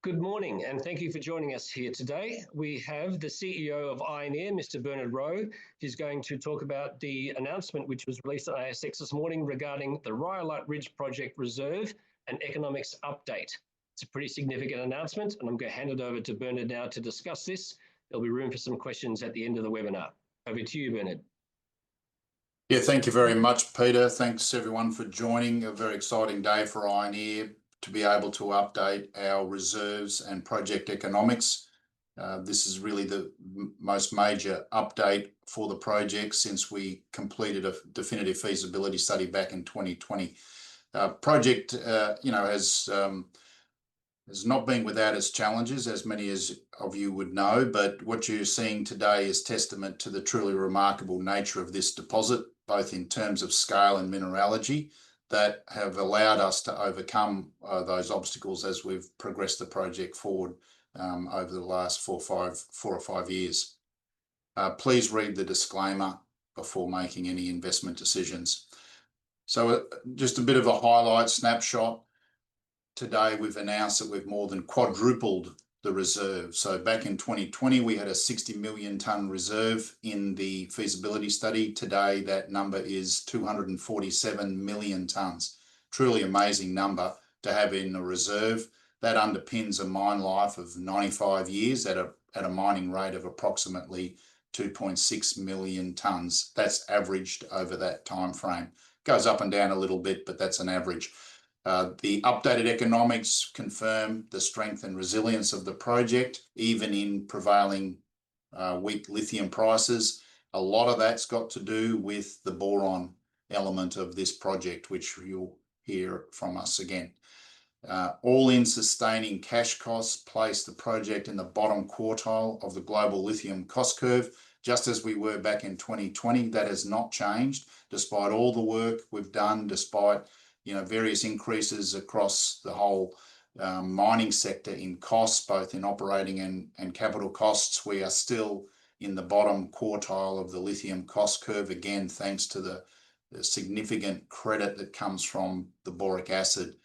Good morning, and thank you for joining us here today. We have the CEO of Ioneer, Mr. Bernard Rowe, who's going to talk about the announcement which was released on ASX this morning regarding the Rhyolite Ridge Project Reserve and Economics Update. It's a pretty significant announcement, and I'm going to hand it over to Bernard now to discuss this. There'll be room for some questions at the end of the webinar. Over to you, Bernard. Yeah, thank you very much, Peter. Thanks everyone for joining. A very exciting day for Ioneer to be able to update our reserves and project economics. This is really the most major update for the project since we completed a definitive feasibility study back in 2020. Project, has not been without its challenges, as many of you would know, but what you're seeing today is testament to the truly remarkable nature of this deposit, both in terms of scale and mineralogy, that have allowed us to overcome those obstacles as we've progressed the project forward over the last 4 or 5 years. Please read the disclaimer before making any investment decisions. So just a bit of a highlight snapshot. Today we've announced that we've more than quadrupled the reserve. So back in 2020, we had a 60 million tonne reserve in the feasibility study. Today, that number is 247 million tonnes. Truly amazing number to have in a reserve. That underpins a mine life of 95 years at a mining rate of approximately 2.6 million tonnes. That's averaged over that time frame. Goes up and down a little bit, but that's an average. The updated economics confirm the strength and resilience of the project, even in prevailing weak lithium prices. A lot of that's got to do with the boron element of this project, which you'll hear from us again. All-in sustaining cash costs place the project in the bottom quartile of the global lithium cost curve, just as we were back in 2020. That has not changed, despite all the work we've done, despite various increases across the whole mining sector in costs, both in operating and capital costs. We are still in the bottom quartile of the lithium cost curve, again, thanks to the significant credit that comes from the boric acid.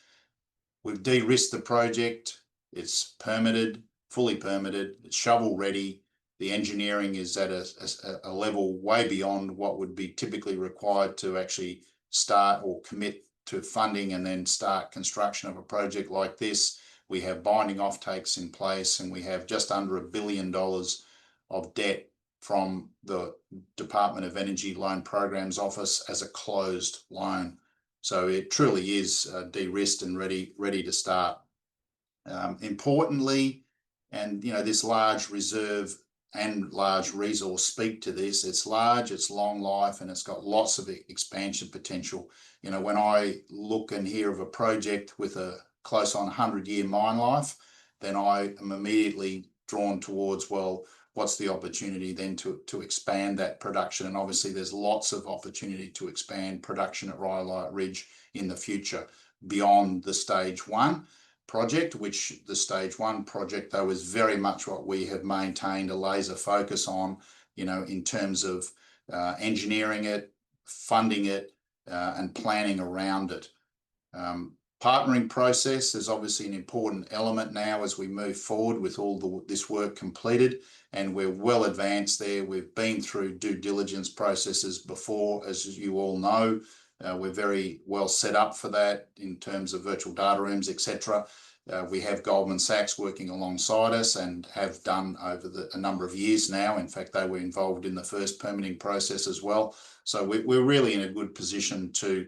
We've de-risked the project. It's permitted, fully permitted, it's shovel ready. The engineering is at a level way beyond what would be typically required to actually start or commit to funding and then start construction of a project like this. We have binding offtakes in place, and we have just under $1 billion of debt from the Department of Energy Loan Programs Office as a closed loan. So it truly is de-risked and ready to start. Importantly, and this large reserve and large resource speak to this. It's large, it's long life, and it's got lots of expansion potential. When I look and hear of a project with a close on 100-year mine life, then I am immediately drawn towards, well, what's the opportunity then to expand that production? And obviously there's lots of opportunity to expand production at Rhyolite Ridge in the future beyond the stage 1 project, which the stage 1 project, though, is very much what we have maintained a laser focus on, in terms of engineering it, funding it, and planning around it. Partnering process is obviously an important element now as we move forward with all this work completed, and we're well advanced there. We've been through due diligence processes before, as you all know. We're very well set up for that in terms of virtual data rooms, etc. We have Goldman Sachs working alongside us and have done over a number of years now. In fact, they were involved in the first permitting process as well. So we're really in a good position to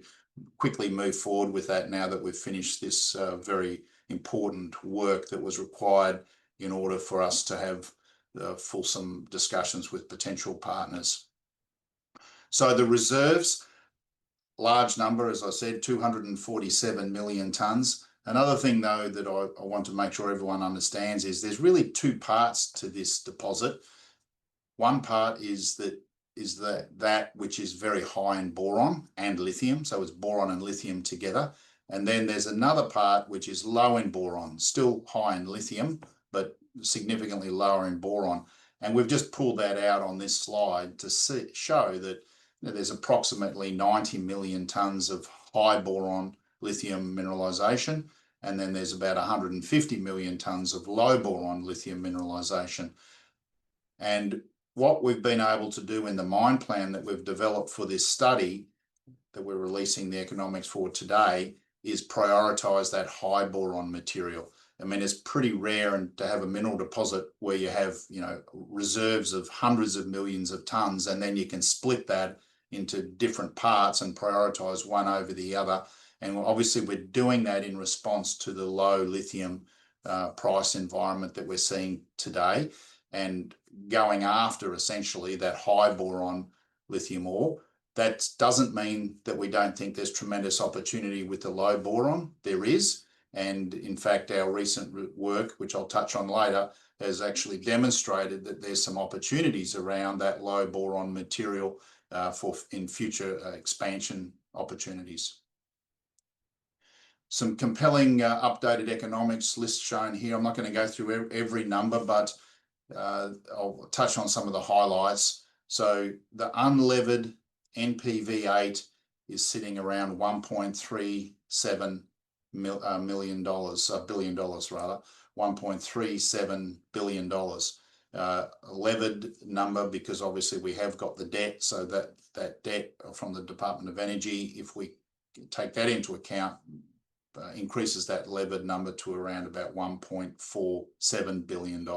quickly move forward with that now that we've finished this very important work that was required in order for us to have fulsome discussions with potential partners. So the reserves, large number, as I said, 247 million tonnes. Another thing, though, that I want to make sure everyone understands is there's really 2 parts to this deposit. One part is that which is very high in boron and lithium, so it's boron and lithium together. And then there's another part which is low in boron, still high in lithium, but significantly lower in boron. And we've just pulled that out on this slide to show that there's approximately 90 million tonnes of high boron lithium mineralisation, and then there's about 150 million tonnes of low boron lithium mineralisation. And what we've been able to do in the mine plan that we've developed for this study that we're releasing the economics for today is prioritise that high boron material. I mean, it's pretty rare to have a mineral deposit where you have, reserves of hundreds of millions of tonnes, and then you can split that into different parts and prioritise one over the other. And obviously we're doing that in response to the low lithium price environment that we're seeing today, and going after essentially that high boron lithium ore. That doesn't mean that we don't think there's tremendous opportunity with the low boron. There is. And in fact, our recent work, which I'll touch on later, has actually demonstrated that there's some opportunities around that low boron material in future expansion opportunities. Some compelling updated economics list shown here. I'm not going to go through every number, but I'll touch on some of the highlights. So the unlevered NPV8 is sitting around $1.37 billion, $1.37 billion. A levered number because obviously we have got the debt, so that debt from the Department of Energy, if we take that into account, increases that levered number to around about $1.47 billion.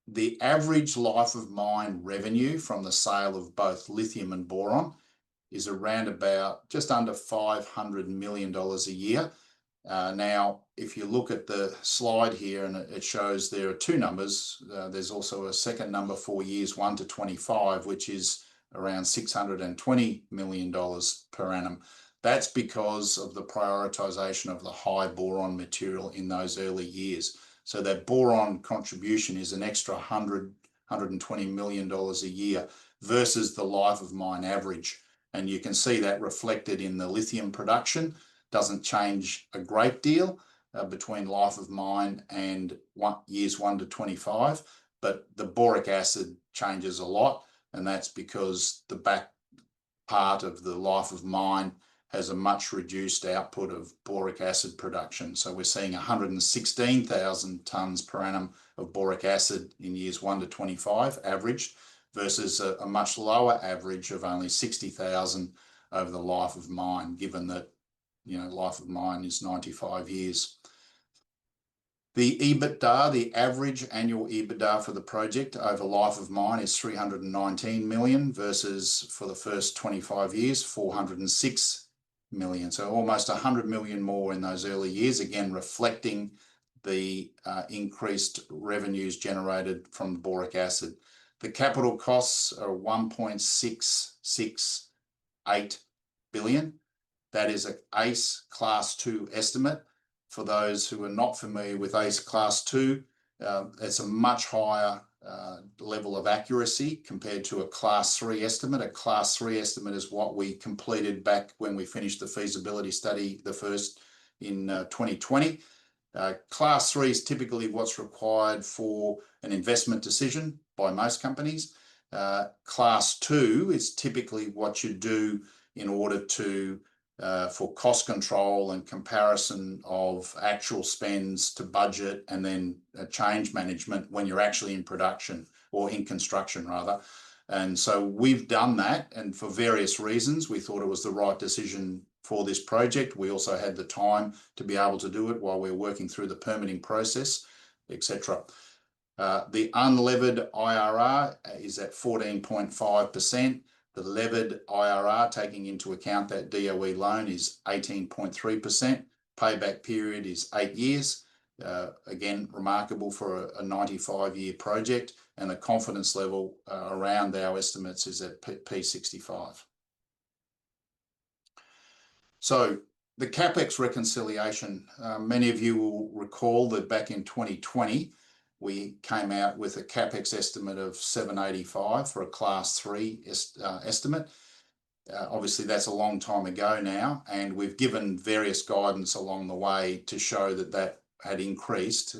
The average life of mine revenue from the sale of both lithium and boron is around about just under $500 million a year. Now, if you look at the slide here, and it shows there are two numbers. There's also a second number for years 1 to 25, which is around $620 million per annum. That's because of the prioritization of the high boron material in those early years. So that boron contribution is an extra $120 million a year versus the life of mine average. And you can see that reflected in the lithium production. Doesn't change a great deal between life of mine and years 1 to 25, but the boric acid changes a lot, and that's because the back part of the life of mine has a much reduced output of boric acid production. So we're seeing 116,000 tonnes per annum of boric acid in years 1 to 25 averaged, versus a much lower average of only 60,000 over the life of mine, given that life of mine is 95 years. The EBITDA, the average annual EBITDA for the project over life of mine is 319 million versus for the first 25 years, 406 million. So almost 100 million more in those early years, again, reflecting the increased revenues generated from boric acid. The capital costs are 1.668 billion. That is an ACE Class 2 estimate. For those who are not familiar with ACE Class 2, it's a much higher level of accuracy compared to a Class 3 estimate. A Class 3 estimate is what we completed back when we finished the feasibility study, the first in 2020. Class 3 is typically what's required for an investment decision by most companies. Class 2 is typically what you do in order to for cost control and comparison of actual spends to budget, and then change management when you're actually in production or in construction rather. And so we've done that, and for various reasons we thought it was the right decision for this project. We also had the time to be able to do it while we were working through the permitting process, etc. The unlevered IRR is at 14.5%. The levered IRR, taking into account that DOE loan, is 18.3%. Payback period is 8 years. Again, remarkable for a 95-year project, and the confidence level around our estimates is at P65. So the CapEx reconciliation, many of you will recall that back in 2020, we came out with a CapEx estimate of 785 for a Class 3 estimate. Obviously, that's a long time ago now, and we've given various guidance along the way to show that that had increased,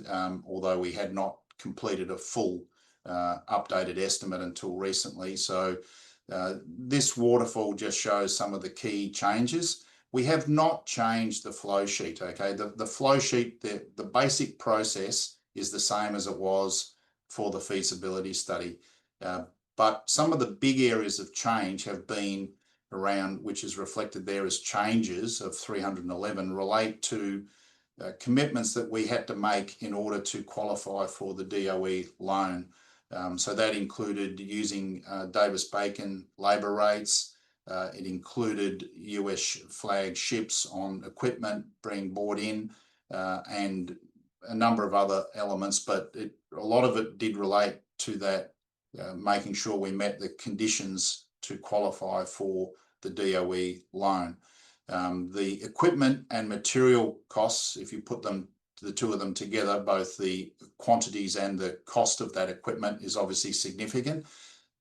although we had not completed a full updated estimate until recently. So this waterfall just shows some of the key changes. we have not changed the flow sheet, okay? The flow sheet, the basic process is the same as it was for the feasibility study. But some of the big areas of change have been around, which is reflected there as changes of 311, relate to commitments that we had to make in order to qualify for the DOE loan. So that included using Davis-Bacon labour rates. It included US flag ships on equipment being brought in, and a number of other elements, but a lot of it did relate to that, making sure we met the conditions to qualify for the DOE loan. The equipment and material costs, if you put them, the two of them together, both the quantities and the cost of that equipment is obviously significant.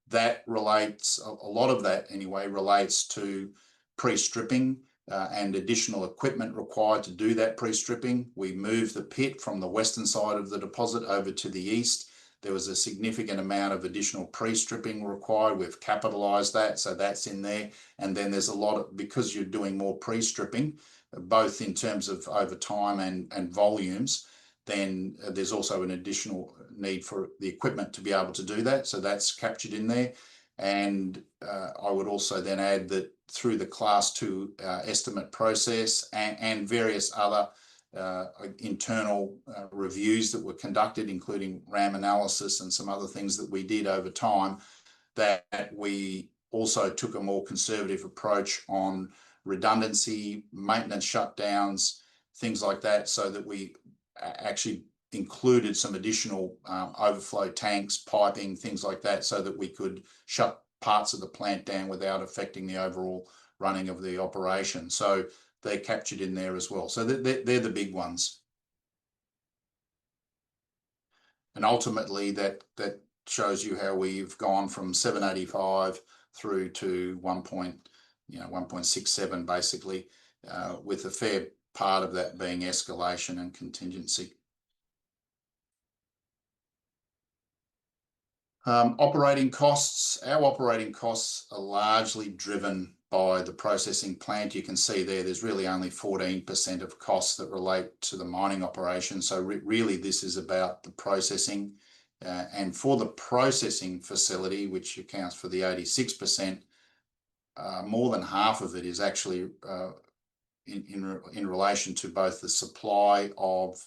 That relates, a lot of that anyway, relates to pre-stripping and additional equipment required to do that pre-stripping. We moved the pit from the western side of the deposit over to the east. There was a significant amount of additional pre-stripping required. We've capitalised that, so that's in there. And then there's a lot of, because you're doing more pre-stripping, both in terms of over time and volumes, then there's also an additional need for the equipment to be able to do that. So that's captured in there. And I would also then add that through the Class 2 estimate process and various other internal reviews that were conducted, including RAM analysis and some other things that we did over time, that we also took a more conservative approach on redundancy, maintenance shutdowns, things like that, so that we actually included some additional overflow tanks, piping, things like that, so that we could shut parts of the plant down without affecting the overall running of the operation. So they're captured in there as well. So they're the big ones. And ultimately that shows you how we've gone from 785 through to 1.67 basically, with a fair part of that being escalation and contingency. Operating costs. Our operating costs are largely driven by the processing plant. You can see there's really only 14% of costs that relate to the mining operation. So really this is about the processing. And for the processing facility, which accounts for the 86%, more than half of it is actually in relation to both the supply of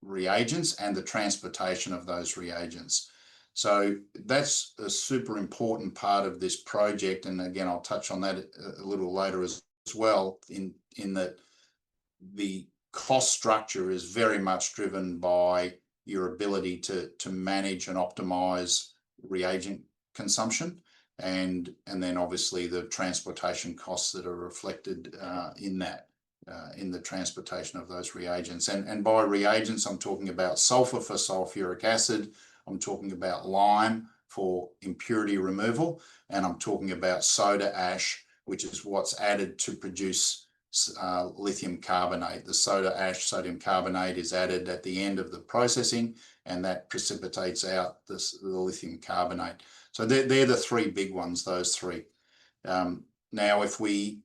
reagents and the transportation of those reagents. So that's a super important part of this project. And again, I'll touch on that a little later as well, in that the cost structure is very much driven by your ability to manage and optimize reagent consumption. And then obviously the transportation costs that are reflected in that. In the transportation of those reagents. And by reagents, I'm talking about sulfur for sulfuric acid, I'm talking about lime for impurity removal, and I'm talking about soda ash, which is what's added to produce lithium carbonate. The soda ash, sodium carbonate, is added at the end of the processing, and that precipitates out the lithium carbonate. So they're the three big ones, those three. Now, if we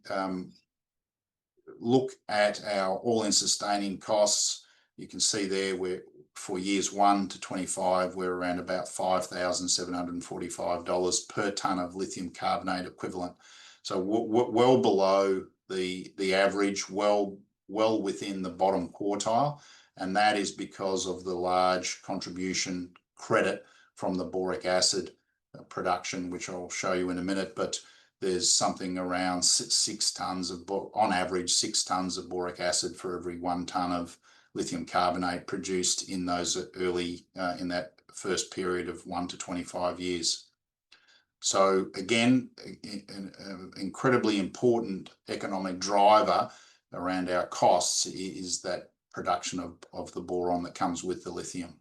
look at our all-in sustaining costs, you can see there for years 1 to 25, we're around about $5,745 per tonne of lithium carbonate equivalent. So well below the average, well within the bottom quartile, and that is because of the large contribution credit from the boric acid production, which I'll show you in a minute. But there's something around 6 tonnes of, on average, 6 tonnes of boric acid for every 1 tonne of lithium carbonate produced in those early, in that first period of 1 to 25 years. So again, an incredibly important economic driver around our costs is that production of the boron that comes with the lithium.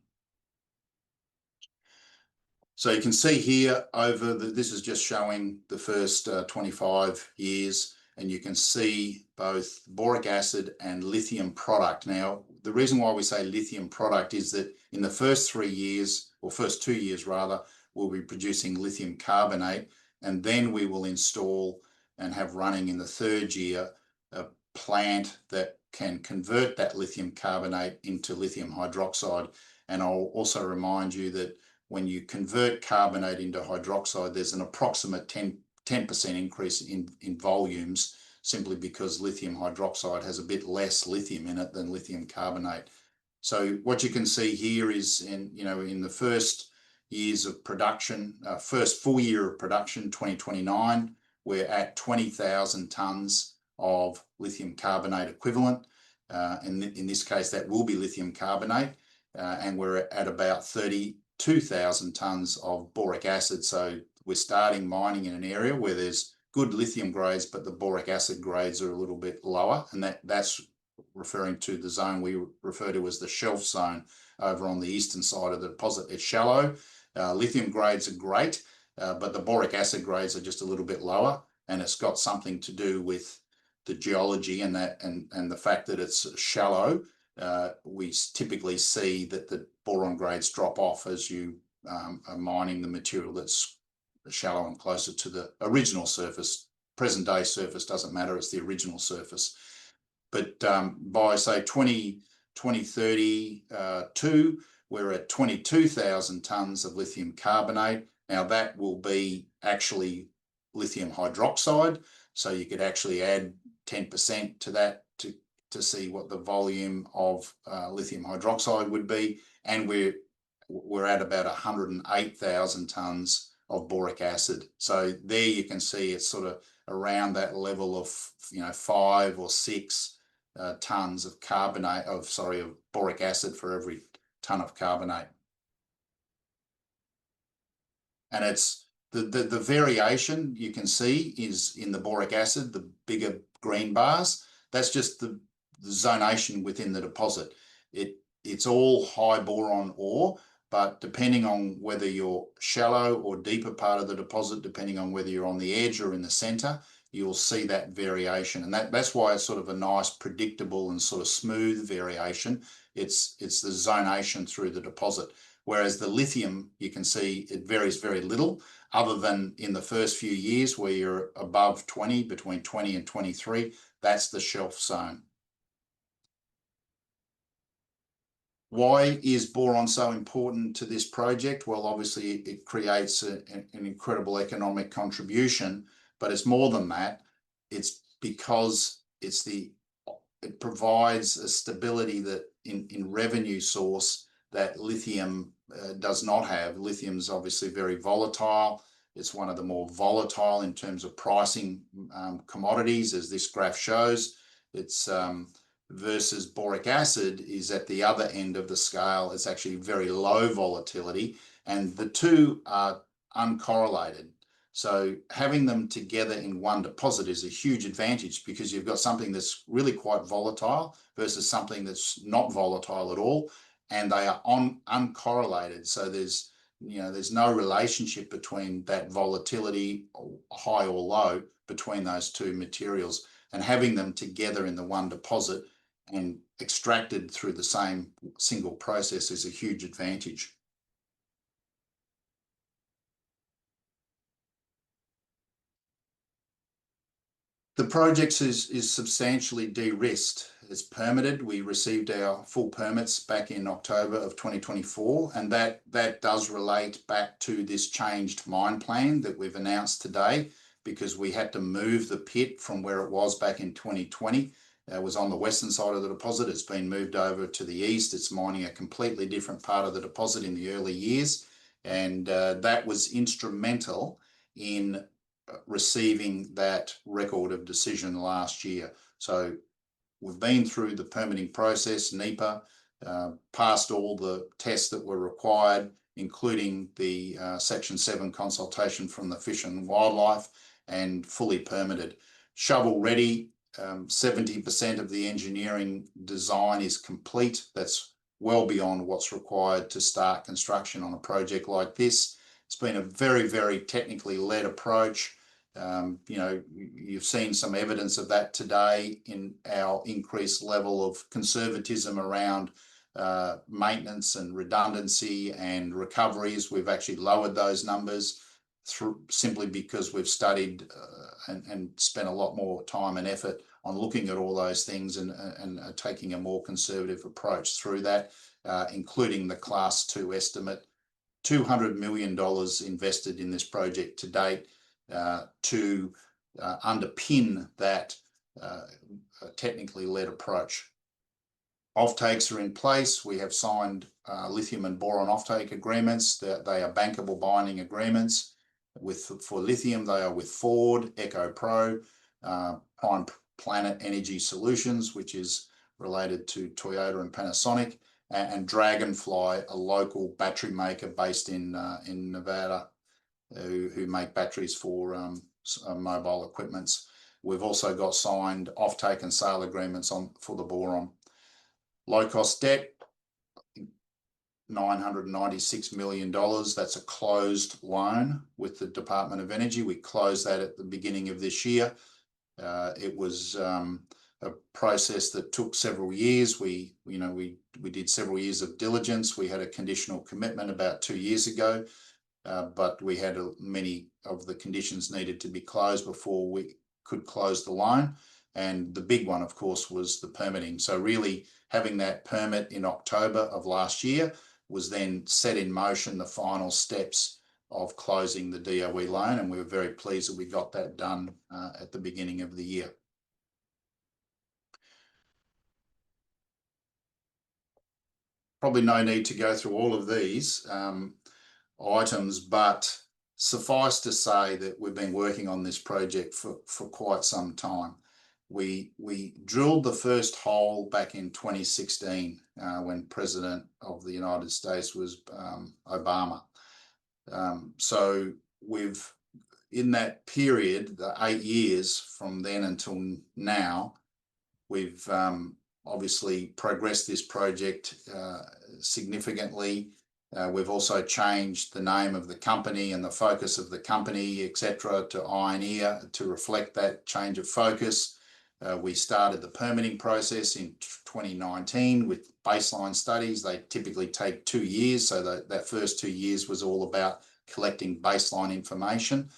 So you can see here this is just showing the first 25 years, and you can see both boric acid and lithium product. Now, the reason why we say lithium product is that in the first 3 years, or first 2 years rather, we'll be producing lithium carbonate, and then we will install and have running in the third year a plant that can convert that lithium carbonate into lithium hydroxide. And I'll also remind you that when you convert carbonate into hydroxide, there's an approximate 10% increase in volumes, simply because lithium hydroxide has a bit less lithium in it than lithium carbonate. So what you can see here is in the first years of production, first full year of production, 2029, we're at 20,000 tonnes of lithium carbonate equivalent. And in this case, that will be lithium carbonate. And we're at about 32,000 tonnes of boric acid. So we're starting mining in an area where there's good lithium grades, but the boric acid grades are a little bit lower. And that's referring to the zone we refer to as the shelf zone over on the eastern side of the deposit. It's shallow. Lithium grades are great, but the boric acid grades are just a little bit lower. And it's got something to do with the geology and the fact that it's shallow. We typically see that the boron grades drop off as you are mining the material that's shallow and closer to the original surface. Present day surface doesn't matter, it's the original surface. But by say 2032, we're at 22,000 tonnes of lithium carbonate. Now that will be actually lithium hydroxide. So you could actually add 10% to that to see what the volume of lithium hydroxide would be. And we're at about 108,000 tonnes of boric acid. So there you can see it's sort of around that level of 5 or 6 tonnes of of boric acid for every tonne of carbonate. And it's the variation you can see is in the boric acid, the bigger green bars. That's just the zonation within the deposit. It's all high boron ore, but depending on whether you're shallow or deeper part of the deposit, depending on whether you're on the edge or in the center, you'll see that variation. And that's why it's sort of a nice, predictable and sort of smooth variation. It's the zonation through the deposit. Whereas the lithium, you can see it varies very little, other than in the first few years where you're above 20, between 20 and 23, that's the shelf zone. Why is boron so important to this project? Well, obviously it creates an incredible economic contribution, but it's more than that. It's because it provides a stability that in revenue source that lithium does not have. Lithium is obviously very volatile. It's one of the more volatile in terms of pricing commodities, as this graph shows. It's versus boric acid is at the other end of the scale. It's actually very low volatility, and the two are uncorrelated. So having them together in one deposit is a huge advantage, because you've got something that's really quite volatile versus something that's not volatile at all, and they are uncorrelated. So there's no relationship between that volatility, high or low, between those two materials. And having them together in the one deposit and extracted through the same single process is a huge advantage. The project is substantially de-risked. It's permitted. We received our full permits back in October of 2024, and that does relate back to this changed mine plan that we've announced today, because we had to move the pit from where it was back in 2020. It was on the western side of the deposit. It's been moved over to the east. It's mining a completely different part of the deposit in the early years, and that was instrumental in receiving that record of decision last year. So we've been through the permitting process, NEPA, passed all the tests that were required, including the Section 7 consultation from the Fish and Wildlife, and fully permitted. Shovel ready, 70% of the engineering design is complete. That's well beyond what's required to start construction on a project like this. It's been a very, very technically led approach. You've seen some evidence of that today in our increased level of conservatism around maintenance and redundancy and recoveries. We've actually lowered those numbers. simply because we've studied and spent a lot more time and effort on looking at all those things and taking a more conservative approach through that, including the Class 2 estimate. $200 million invested in this project to date to underpin that technically led approach. Offtakes are in place. We have signed lithium and boron offtake agreements. They are bankable binding agreements. For lithium, they are with Ford, EcoPro, Prime Planet Energy Solutions, which is related to Toyota and Panasonic, and Dragonfly, a local battery maker based in Nevada, who make batteries for mobile equipments. We've also got signed offtake and sale agreements for the boron. Low-cost debt, $996 million. That's a closed loan with the Department of Energy. We closed that at the beginning of this year. It was a process that took several years. We did several years of diligence. We had a conditional commitment about 2 years ago, but we had many of the conditions needed to be closed before we could close the loan. And the big one, of course, was the permitting. So really having that permit in October of last year was then set in motion the final steps of closing the DOE loan. And we were very pleased that we got that done at the beginning of the year. Probably no need to go through all of these items, but suffice to say that we've been working on this project for quite some time. We drilled the first hole back in 2016 when President of the United States was Obama. So in that period, the 8 years from then until now, we've obviously progressed this project significantly. We've also changed the name of the company and the focus of the company, etc., to Ioneer to reflect that change of focus. We started the permitting process in 2019 with baseline studies. They typically take 2 years, so that first 2 years was all about collecting baseline information.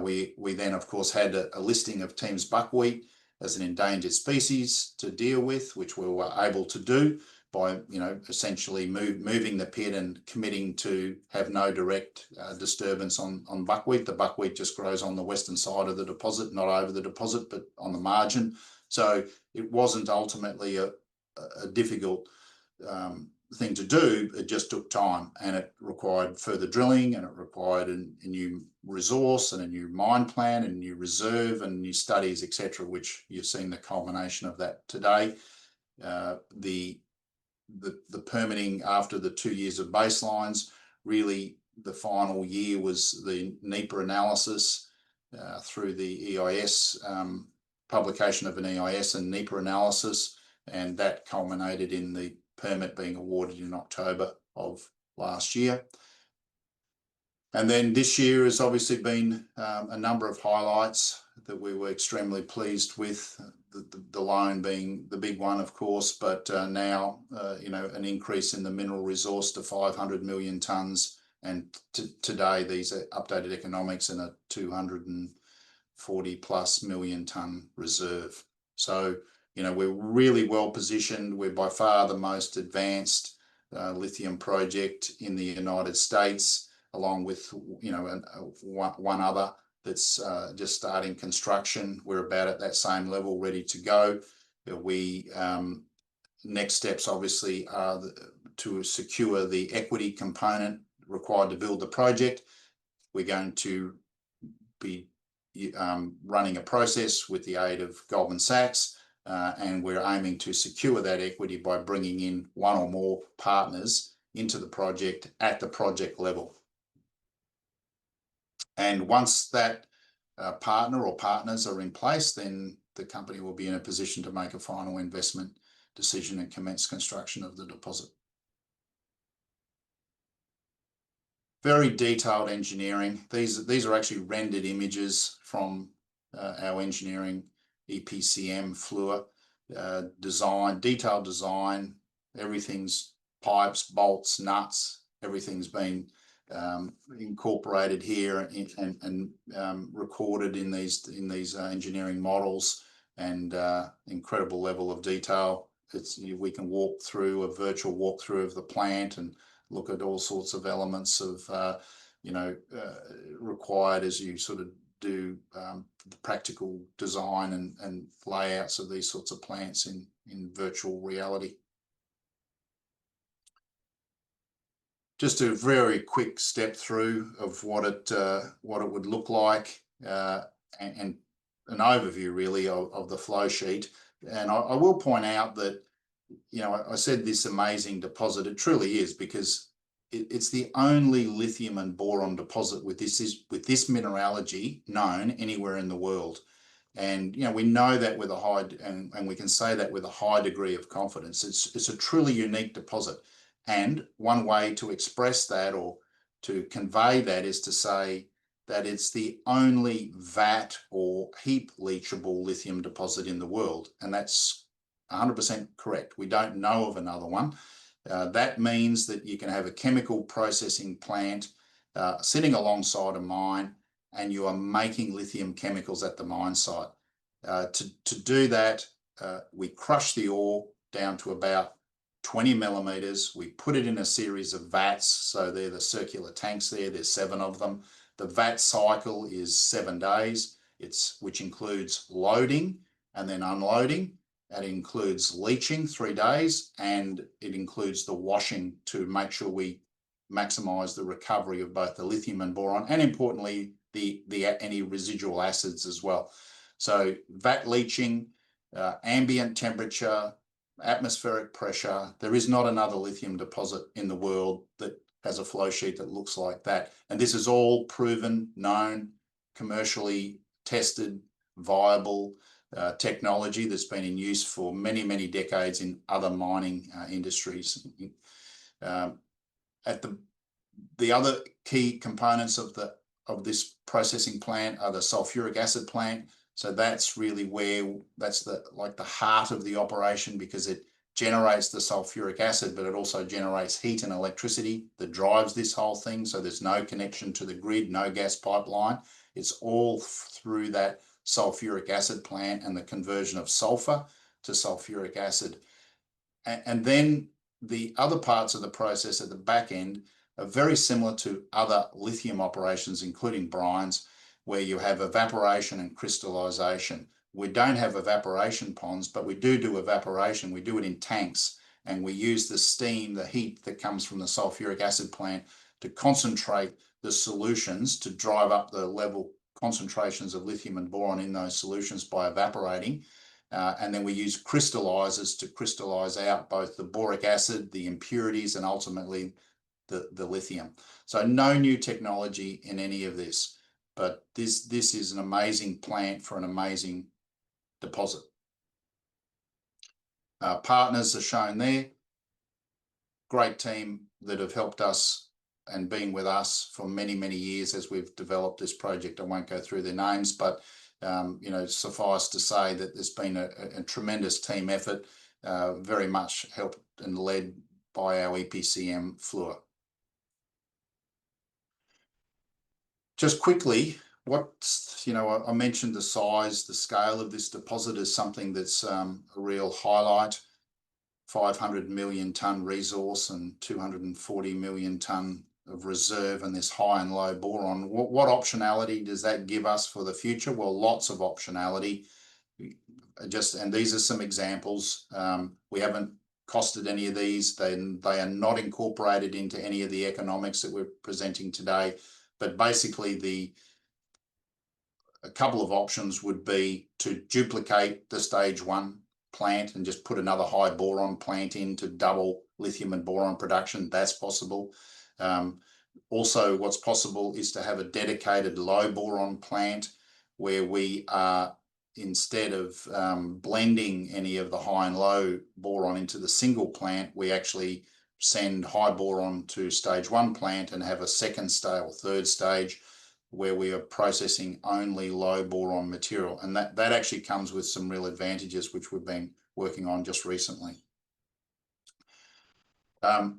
We then, of course, had a listing of Tiehm's buckwheat as an endangered species to deal with, which we were able to do by essentially moving the pit and committing to have no direct disturbance on buckwheat. The buckwheat just grows on the western side of the deposit, not over the deposit, but on the margin. So it wasn't ultimately a difficult thing to do. It just took time, and it required further drilling, and it required a new resource and a new mine plan and new reserve and new studies, etc., which you've seen the culmination of that today. The permitting after the 2 years of baselines, really the final year was the NEPA analysis through the EIS, publication of an EIS and NEPA analysis, and that culminated in the permit being awarded in October of last year. And then this year has obviously been a number of highlights that we were extremely pleased with. The loan being the big one, of course, but now an increase in the mineral resource to 500 million tonnes, and today these are updated economics and a 240 plus million tonne reserve. So we're really well positioned. We're by far the most advanced lithium project in the United States, along with one other that's just starting construction. We're about at that same level, ready to go. Next steps obviously are to secure the equity component required to build the project. We're going to be running a process with the aid of Goldman Sachs, and we're aiming to secure that equity by bringing in one or more partners into the project at the project level. And once that partner or partners are in place, then the company will be in a position to make a final investment decision and commence construction of the deposit. Very detailed engineering. These are actually rendered images from our engineering EPCM Fluor design, detailed design. Everything's pipes, bolts, nuts. Everything's been incorporated here and recorded in these engineering models, and incredible level of detail. We can walk through a virtual walkthrough of the plant and look at all sorts of elements of required as you sort of do the practical design and layouts of these sorts of plants in virtual reality. Just a very quick step through of what it would look like, and an overview really of the flow sheet. And I will point out that, I said this amazing deposit. It truly is, because it's the only lithium and boron deposit with this mineralogy known anywhere in the world. And we know that with a high, and we can say that with a high degree of confidence. It's a truly unique deposit. And one way to express that or to convey that is to say that it's the only vat or heap leachable lithium deposit in the world. And that's 100% correct. We don't know of another one. That means that you can have a chemical processing plant sitting alongside a mine, and you are making lithium chemicals at the mine site. To do that, we crush the ore down to about 20 millimeters. We put it in a series of vats. So they're the circular tanks there. There's 7 of them. The vat cycle is 7 days, which includes loading and then unloading. It includes leaching 3 days, and it includes the washing to make sure we maximize the recovery of both the lithium and boron, and importantly, any residual acids as well. So vat leaching, ambient temperature, atmospheric pressure. There is not another lithium deposit in the world that has a flow sheet that looks like that. And this is all proven, known, commercially tested, viable technology that's been in use for many, many decades in other mining industries. At the other key components of this processing plant are the sulfuric acid plant. So that's really that's the heart of the operation, because it generates the sulfuric acid, but it also generates heat and electricity that drives this whole thing. So there's no connection to the grid, no gas pipeline. It's all through that sulfuric acid plant and the conversion of sulfur to sulfuric acid. And then the other parts of the process at the back end are very similar to other lithium operations, including brines, where you have evaporation and crystallization. We don't have evaporation ponds, but we do evaporation. We do it in tanks, and we use the steam, the heat that comes from the sulfuric acid plant to concentrate the solutions, to drive up the level concentrations of lithium and boron in those solutions by evaporating. And then we use crystallizers to crystallize out both the boric acid, the impurities, and ultimately the lithium. So no new technology in any of this, but this is an amazing plant for an amazing deposit. Partners are shown there. Great team that have helped us and been with us for many, many years as we've developed this project. I won't go through their names, but suffice to say that there's been a tremendous team effort, very much helped and led by our EPCM Fluor. Just quickly, I mentioned the size, the scale of this deposit is something that's a real highlight. 500 million tonne resource and 240 million tonne of reserve, and this high and low boron. What optionality does that give us for the future? Well, lots of optionality. And these are some examples. We haven't costed any of these. They are not incorporated into any of the economics that we're presenting today. But basically, a couple of options would be to duplicate the stage 1 plant and just put another high boron plant in to double lithium and boron production. That's possible. Also, what's possible is to have a dedicated low boron plant where we are, instead of blending any of the high and low boron into the single plant, we actually send high boron to stage 1 plant and have a second stage or third stage where we are processing only low boron material. And that actually comes with some real advantages, which we've been working on just recently.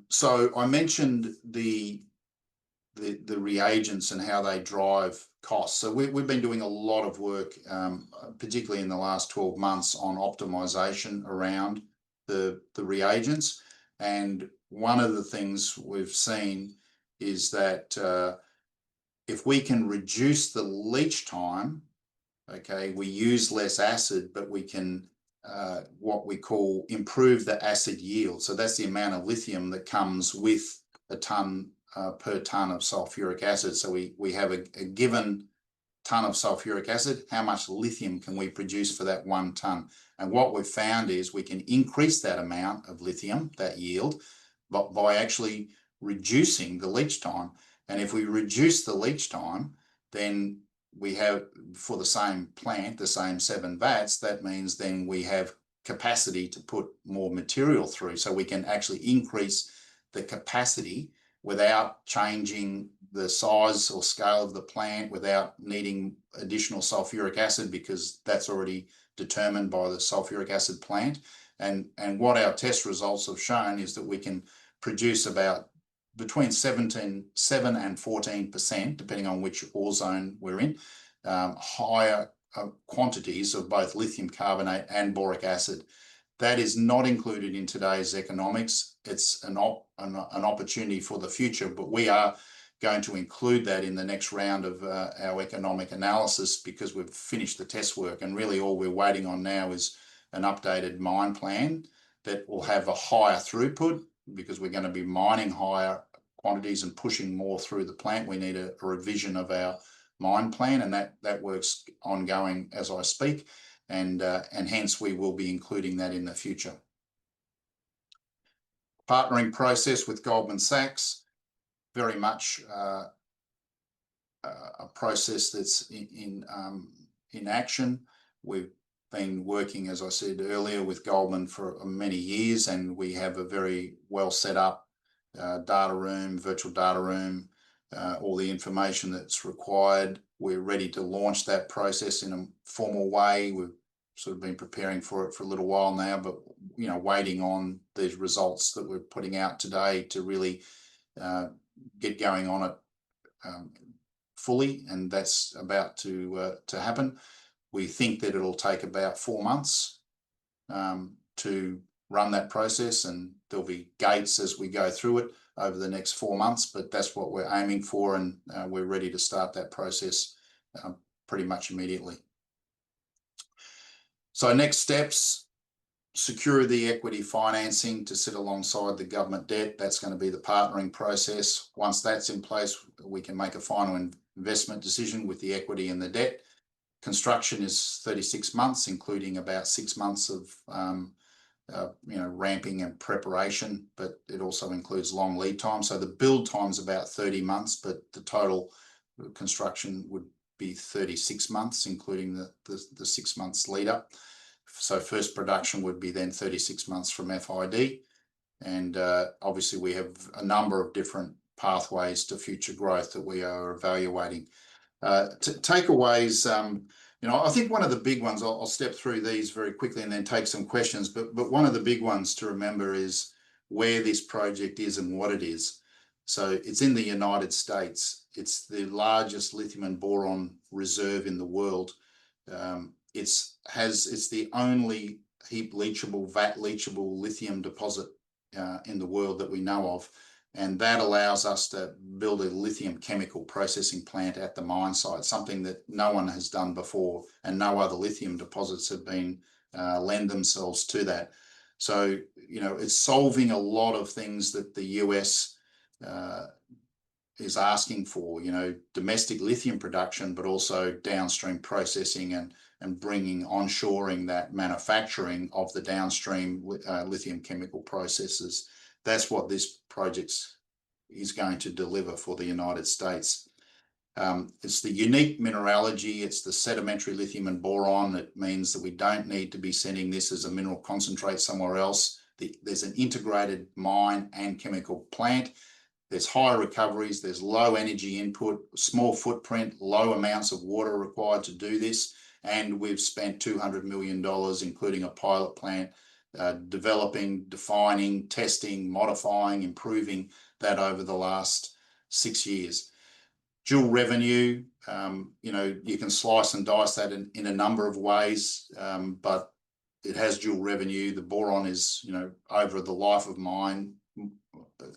So I mentioned the the reagents and how they drive costs. So we've been doing a lot of work, particularly in the last 12 months, on optimization around the reagents. And one of the things we've seen is that if we can reduce the leach time, okay, we use less acid, but we can what we call improve the acid yield. So that's the amount of lithium that comes with a ton per ton of sulfuric acid. So we have a given ton of sulfuric acid, how much lithium can we produce for that 1 ton? And what we've found is we can increase that amount of lithium, that yield, but by actually reducing the leach time. And if we reduce the leach time, then we have, for the same plant, the same 7 vats, that means then we have capacity to put more material through. So we can actually increase the capacity without changing the size or scale of the plant, without needing additional sulfuric acid, because that's already determined by the sulfuric acid plant. And what our test results have shown is that we can produce about between 7 and 14%, depending on which ore zone we're in, higher quantities of both lithium carbonate and boric acid. That is not included in today's economics. It's an opportunity for the future, but we are going to include that in the next round of our economic analysis, because we've finished the test work, and really all we're waiting on now is an updated mine plan that will have a higher throughput, because we're going to be mining higher quantities and pushing more through the plant. We need a revision of our mine plan, and that work's ongoing as I speak, and hence we will be including that in the future. Partnering process with Goldman Sachs, very much a process that's in action. We've been working, as I said earlier, with Goldman for many years, and we have a very well set up data room, virtual data room, all the information that's required. We're ready to launch that process in a formal way. We've sort of been preparing for it for a little while now, but waiting on these results that we're putting out today to really get going on it fully, and that's about to happen. We think that it'll take about 4 months to run that process, and there'll be gates as we go through it over the next 4 months, but that's what we're aiming for, and we're ready to start that process pretty much immediately. So next steps: secure the equity financing to sit alongside the government debt. That's going to be the partnering process. Once that's in place, we can make a final investment decision with the equity and the debt. Construction is 36 months, including about 6 months of ramping and preparation, but it also includes long lead time. So the build time is about 30 months, but the total construction would be 36 months, including the 6 months lead up. So first production would be then 36 months from FID. And obviously we have a number of different pathways to future growth that we are evaluating. Takeaways, I think one of the big ones, I'll step through these very quickly and then take some questions, but one of the big ones to remember is where this project is and what it is. So it's in the United States. It's the largest lithium and boron reserve in the world. It's the only heap leachable, vat leachable lithium deposit in the world that we know of. And that allows us to build a lithium chemical processing plant at the mine site, something that no one has done before, and no other lithium deposits have been lend themselves to that. So, it's solving a lot of things that the US is asking for, domestic lithium production, but also downstream processing and bringing onshoring that manufacturing of the downstream lithium chemical processes. That's what this project is going to deliver for the United States. It's the unique mineralogy. It's the sedimentary lithium and boron. It means that we don't need to be sending this as a mineral concentrate somewhere else. There's an integrated mine and chemical plant. There's high recoveries. There's low energy input, small footprint, low amounts of water required to do this. And we've spent $200 million, including a pilot plant, developing, defining, testing, modifying, improving that over the last 6 years. Dual revenue, you can slice and dice that in a number of ways, but it has dual revenue. The boron is, over the life of mine,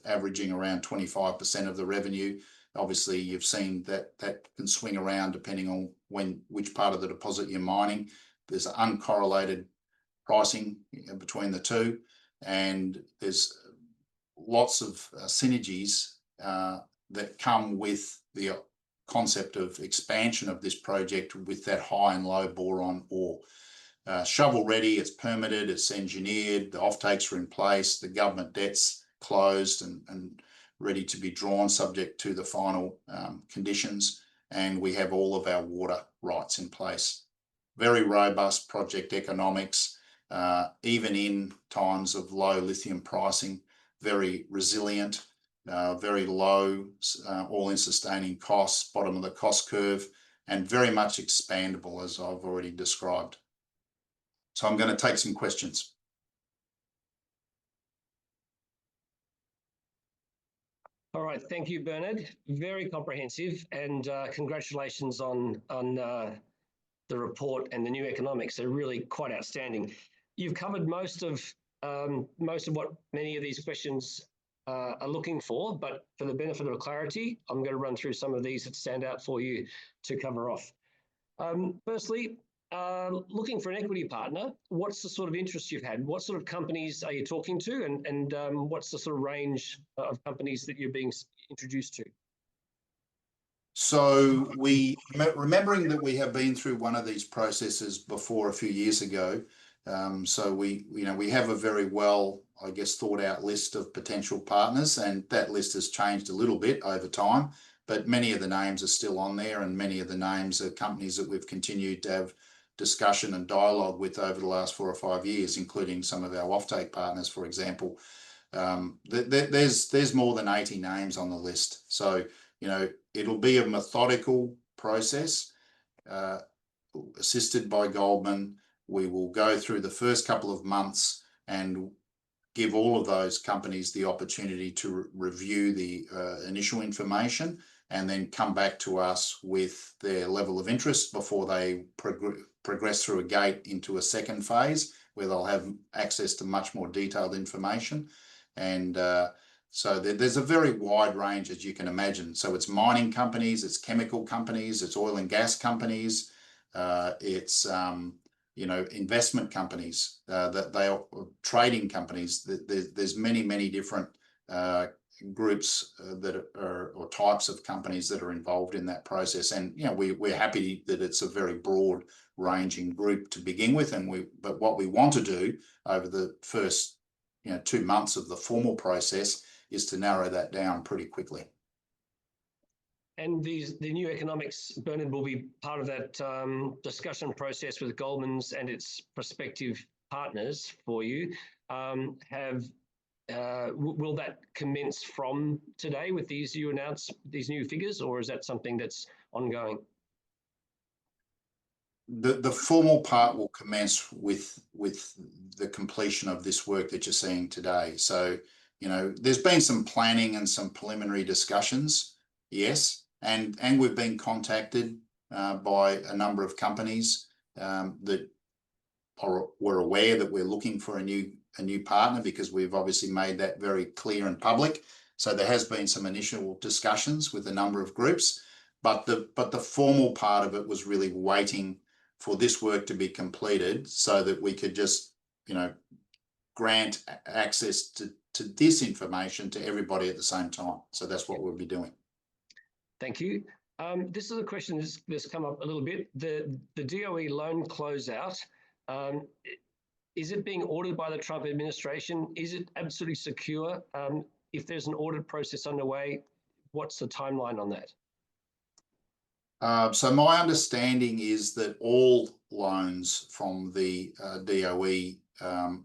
averaging around 25% of the revenue. Obviously, you've seen that can swing around depending on which part of the deposit you're mining. There's uncorrelated pricing between the two, and there's lots of synergies that come with the concept of expansion of this project with that high and low boron ore. Shovel ready, it's permitted, it's engineered, the offtakes are in place, the government debt's closed and ready to be drawn subject to the final conditions, and we have all of our water rights in place. Very robust project economics, even in times of low lithium pricing, very resilient, very low all-in sustaining costs, bottom of the cost curve, and very much expandable, as I've already described. So I'm going to take some questions. All right, thank you, Bernard. Very comprehensive, and congratulations on the report and the new economics. They're really quite outstanding. You've covered most of what many of these questions are looking for, but for the benefit of clarity, I'm going to run through some of these that stand out for you to cover off. Firstly, looking for an equity partner, what's the sort of interest you've had? What sort of companies are you talking to, and what's the sort of range of companies that you're being introduced to? So remembering that we have been through one of these processes before a few years ago, so we have a very well, I guess, thought out list of potential partners, and that list has changed a little bit over time, but many of the names are still on there, and many of the names are companies that we've continued to have discussion and dialogue with over the last 4 or 5 years, including some of our offtake partners, for example. There's more than 80 names on the list. So, it'll be a methodical process, assisted by Goldman. We will go through the first couple of months and give all of those companies the opportunity to review the initial information and then come back to us with their level of interest before they progress through a gate into a second phase where they'll have access to much more detailed information. And so there's a very wide range, as you can imagine. So it's mining companies, it's chemical companies, it's oil and gas companies, it's investment companies, that they are trading companies. There's many different groups that are, or types of companies that are involved in that process. And we're happy that it's a very broad ranging group to begin with. But what we want to do over the first 2 months of the formal process is to narrow that down pretty quickly. And the new economics, Bernard, will be part of that discussion process with Goldman's and its prospective partners for you. Will that commence from today with these new figures, or is that something that's ongoing? The formal part will commence with the completion of this work that you're seeing today. So, there's been some planning and some preliminary discussions, yes, and we've been contacted by a number of companies that were aware that we're looking for a new partner, because we've obviously made that very clear and public. So there has been some initial discussions with a number of groups, but the formal part of it was really waiting for this work to be completed so that we could just grant access to this information to everybody at the same time. So that's what we'll be doing. Thank you. This is a question that's come up a little bit. The DOE loan closeout, is it being audited by the Trump administration? Is it absolutely secure? If there's an audit process underway, what's the timeline on that? So my understanding is that all loans from the DOE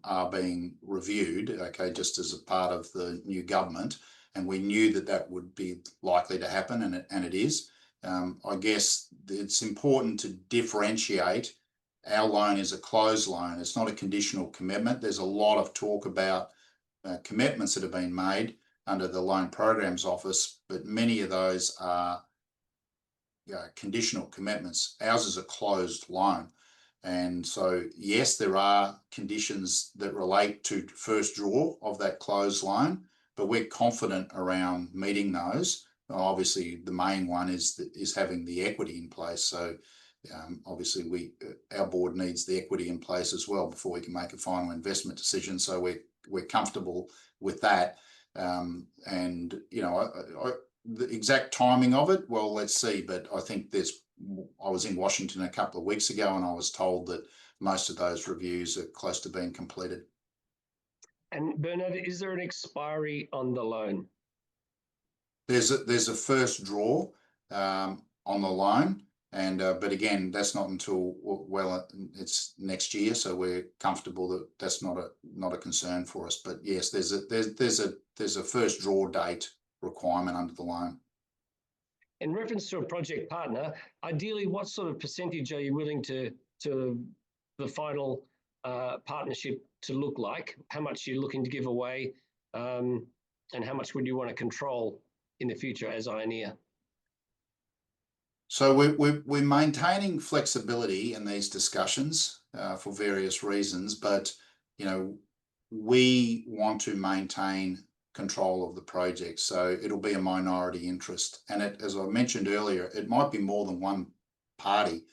are being reviewed, okay, just as a part of the new government. And we knew that would be likely to happen, and it is. I guess it's important to differentiate. Our loan is a closed loan. It's not a conditional commitment. There's a lot of talk about commitments that have been made. under the Loan Programs Office, but many of those are conditional commitments. Ours is a closed loan. And so, yes, there are conditions that relate to first draw of that closed loan, but we're confident around meeting those. Obviously, the main one is having the equity in place. So, obviously, our board needs the equity in place as well before we can make a final investment decision. So we're comfortable with that. And the exact timing of it, well, let's see. But I think I was in Washington a couple of weeks ago, and I was told that most of those reviews are close to being completed. And Bernard, is there an expiry on the loan? There's a first draw on the loan, and but again, that's not until it's next year, so we're comfortable that that's not a concern for us. But yes, there's a first draw date requirement under the loan. In reference to a project partner, ideally, what sort of percentage are you willing to the final partnership to look like? How much are you looking to give away, and how much would you want to control in the future as Ioneer? So we're maintaining flexibility in these discussions for various reasons, but we want to maintain control of the project. So it'll be a minority interest, and as I mentioned earlier, it might be more than one party,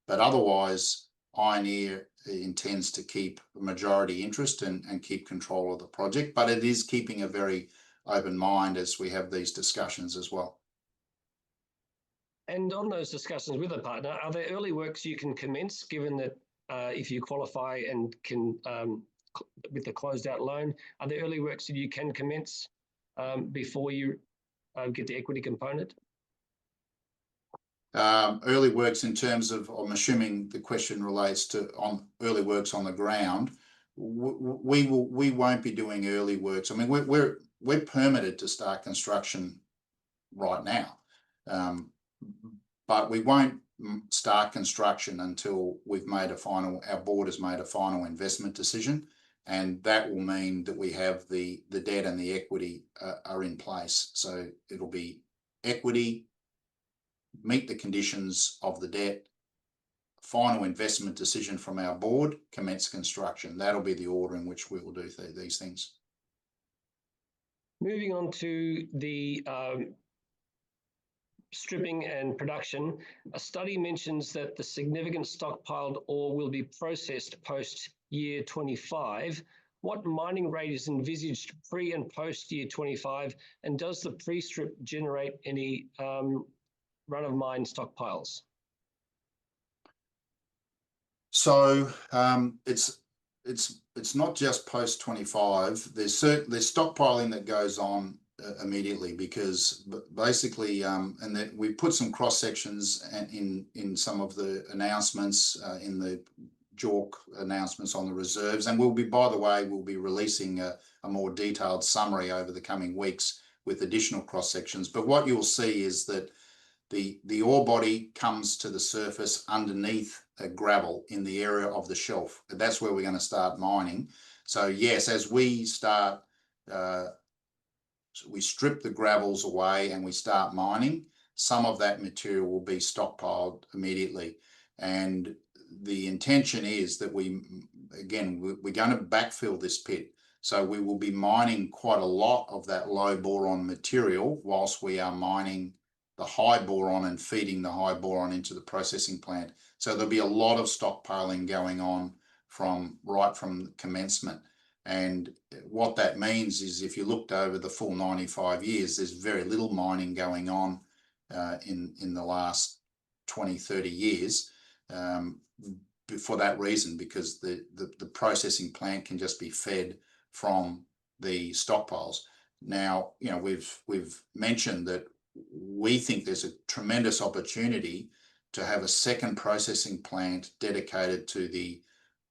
but otherwise Ioneer intends to keep a majority interest and keep control of the project, but it is keeping a very open mind as we have these discussions as well. And on those discussions with a partner, are there early works you can commence, given that if you qualify and can, with the closed out loan, are there early works that you can commence before you get the equity component? Early works in terms of, I'm assuming the question relates to on early works on the ground. We won't be doing early works. I mean, we're permitted to start construction right now. But we won't start construction until our board has made a final investment decision, and that will mean that we have the debt and the equity are in place. So it'll be equity, meet the conditions of the debt, final investment decision from our board, commence construction. That'll be the order in which we will do these things. Moving on to the stripping and production, a study mentions that the significant stockpiled ore will be processed post year 25. What mining rate is envisaged pre and post year 25, and does the pre-strip generate any run-of-mine stockpiles? So it's not just post 25. There's stockpiling that goes on immediately, because basically, and that we put some cross sections in some of the announcements in the JORC announcements on the reserves, and we'll be releasing a more detailed summary over the coming weeks with additional cross sections. But what you'll see is that the ore body comes to the surface underneath gravel in the area of the shelf. That's where we're going to start mining. So yes, as we start, we strip the gravels away and we start mining, some of that material will be stockpiled immediately. And the intention is that we're going to backfill this pit. So we will be mining quite a lot of that low boron material whilst we are mining the high boron and feeding the high boron into the processing plant. So there'll be a lot of stockpiling going on right from commencement. And what that means is, if you looked over the full 95 years, there's very little mining going on in the last 20, 30 years for that reason, because the processing plant can just be fed from the stockpiles. Now, we've mentioned that we think there's a tremendous opportunity to have a second processing plant dedicated to the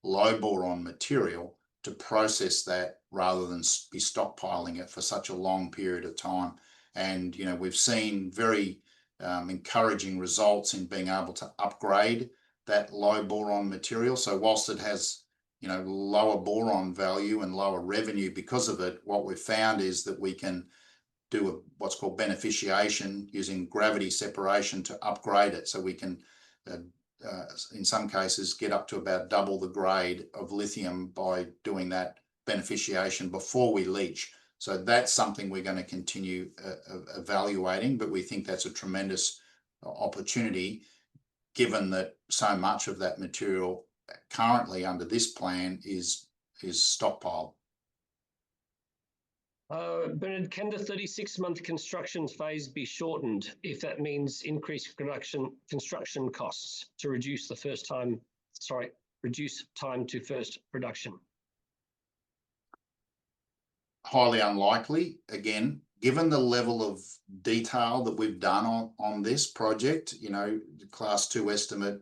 low boron material to process that rather than be stockpiling it for such a long period of time. And, we've seen very encouraging results in being able to upgrade that low boron material. So whilst it has, lower boron value and lower revenue because of it, what we've found is that we can do what's called beneficiation using gravity separation to upgrade it, so we can in some cases get up to about double the grade of lithium by doing that beneficiation before we leach. So that's something we're going to continue evaluating, but we think that's a tremendous opportunity, given that so much of that material currently under this plan is stockpiled. Bernard, can the 36-month construction phase be shortened if that means increased construction costs to reduce time to first production? Highly unlikely. Again, given the level of detail that we've done on this project, you know, the class 2 estimate,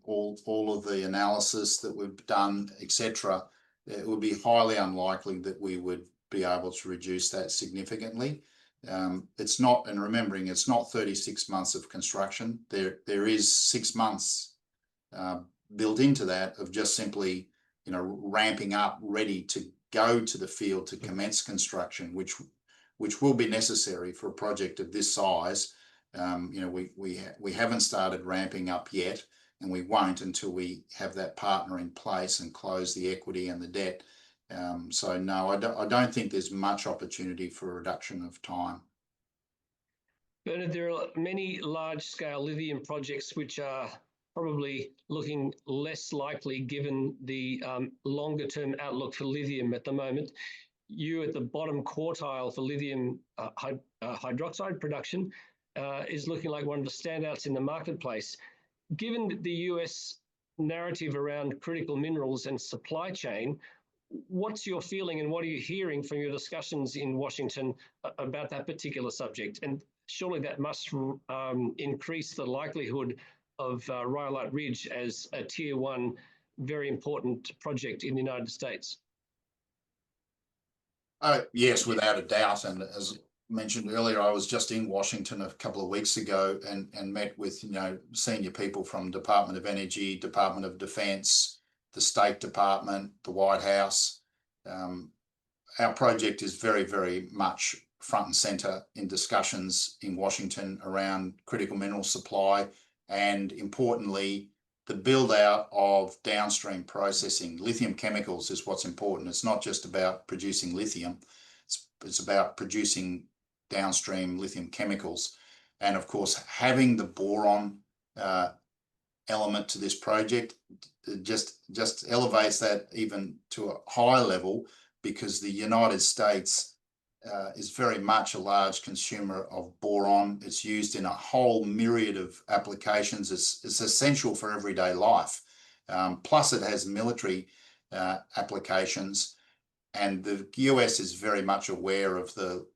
all of the analysis that we've done, etc., it would be highly unlikely that we would be able to reduce that significantly. It's not, and remembering, it's not 36 months of construction. There is 6 months built into that of just simply, you know, ramping up, ready to go to the field to commence construction, which will be necessary for a project of this size. You know, we haven't started ramping up yet, and we won't until we have that partner in place and close the equity and the debt. So no, I don't think there's much opportunity for a reduction of time. Bernard, there are many large-scale lithium projects which are probably looking less likely given the longer-term outlook for lithium at the moment. You at the bottom quartile for lithium hydroxide production is looking like one of the standouts in the marketplace. Given the US narrative around critical minerals and supply chain, what's your feeling and what are you hearing from your discussions in Washington about that particular subject? And surely that must increase the likelihood of Rhyolite Ridge as a tier 1, very important project in the United States. Yes, without a doubt. And as mentioned earlier, I was just in Washington a couple of weeks ago and met with, you know, senior people from Department of Energy, Department of Defense, the State Department, the White House. Our project is very, very much front and center in discussions in Washington around critical mineral supply, and importantly, the build out of downstream processing. Lithium chemicals is what's important. It's not just about producing lithium, it's about producing downstream lithium chemicals. And of course, having the boron element to this project just elevates that even to a higher level, because the United States is very much a large consumer of boron. It's used in a whole myriad of applications. It's essential for everyday life. Plus it has military applications, and the US is very much aware of the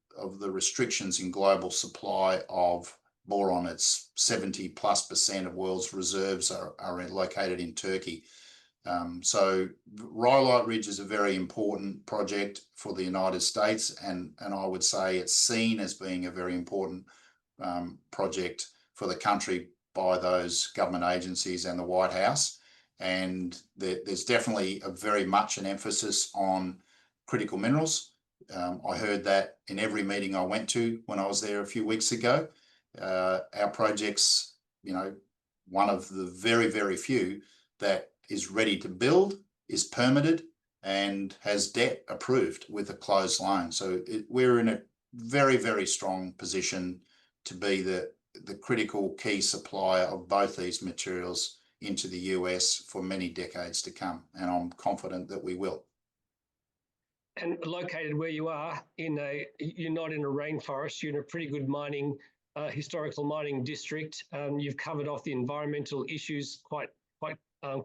restrictions in global supply of boron. It's 70+% of world's reserves are located in Turkey. So Rhyolite Ridge is a very important project for the United States, and I would say it's seen as being a very important project for the country by those government agencies and the White House. And there's definitely a very much an emphasis on critical minerals. I heard that in every meeting I went to when I was there a few weeks ago. Our project's, you know, one of the very, very few that is ready to build, is permitted, and has debt approved with a closed loan. So we're in a very, very strong position to be the critical key supplier of both these materials into the US for many decades to come. And I'm confident that we will. And located where you are, you're not in a rainforest, you're in a pretty good mining, historical mining district. You've covered off the environmental issues quite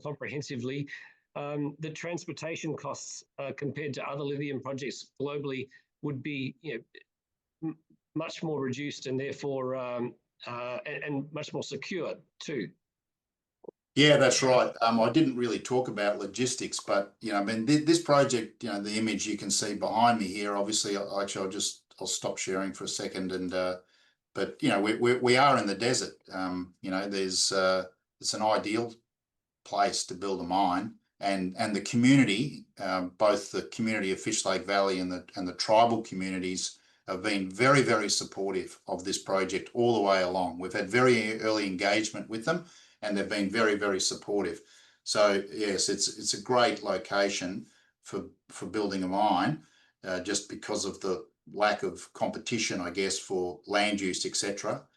comprehensively. The transportation costs compared to other lithium projects globally would be, you know, much more reduced, and therefore and much more secure too. Yeah, that's right. I didn't really talk about logistics, but you know, I mean, this project, you know, the image you can see behind me here. Obviously, I'll stop sharing for a second, and but you know, we are in the desert. You know, it's an ideal place to build a mine, and the community, both the community of Fish Lake Valley and the tribal communities have been very, very supportive of this project all the way along. We've had very early engagement with them, and they've been very, very supportive. So yes, it's a great location for building a mine, just because of the lack of competition, I guess, for land use, etc.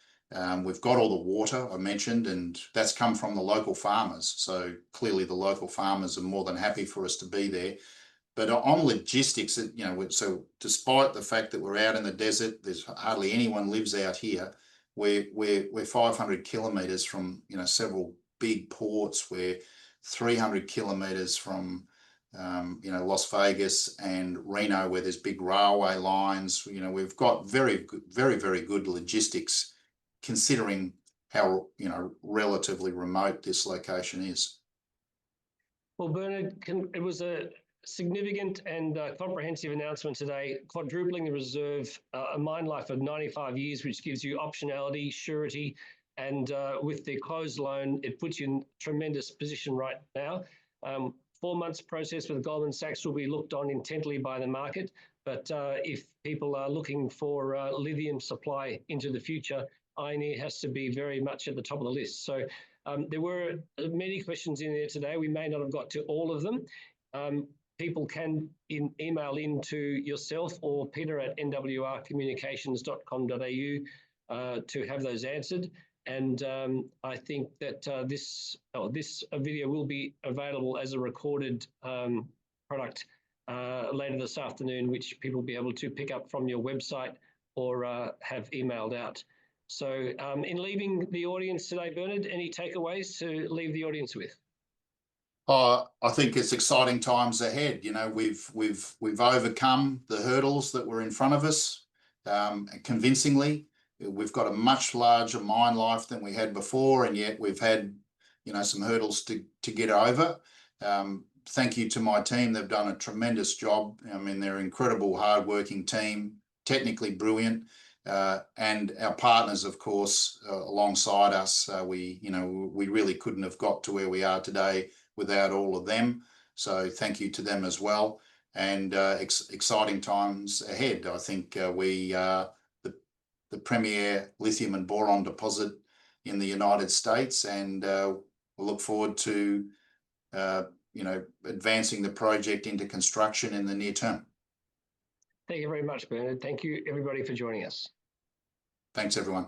We've got all the water I mentioned, and that's come from the local farmers. So clearly the local farmers are more than happy for us to be there. But on logistics, so despite the fact that we're out in the desert, there's hardly anyone lives out here. We're 500 kilometres from several big ports. We're 300 kilometres from Las Vegas and Reno, where there's big railway lines. We've got very good logistics, considering how relatively remote this location is. Well, Bernard, it was a significant and comprehensive announcement today, quadrupling the reserve, a mine life of 95 years, which gives you optionality, surety, and with the closed loan, it puts you in tremendous position right now. 4 months process with Goldman Sachs will be looked on intently by the market, but if people are looking for lithium supply into the future, Ioneer has to be very much at the top of the list. So there were many questions in there today. We may not have got to all of them. People can email in to yourself or Peter at nwrcommunications.com.au to have those answered. And I think that this video will be available as a recorded product later this afternoon, which people will be able to pick up from your website or have emailed out. So in leaving the audience today, Bernard, any takeaways to leave the audience with? I think it's exciting times ahead. We've overcome the hurdles that were in front of us convincingly. We've got a much larger mine life than we had before, and yet we've had some hurdles to get over. Thank you to my team. They've done a tremendous job. I mean, they're an incredible, hardworking team, technically brilliant. And our partners, of course, alongside us. We really couldn't have got to where we are today without all of them. So thank you to them as well. And exciting times ahead. I think we are the premier lithium and boron deposit in the United States, and we'll look forward to advancing the project into construction in the near term. Thank you very much, Bernard. Thank you, everybody, for joining us. Thanks, everyone.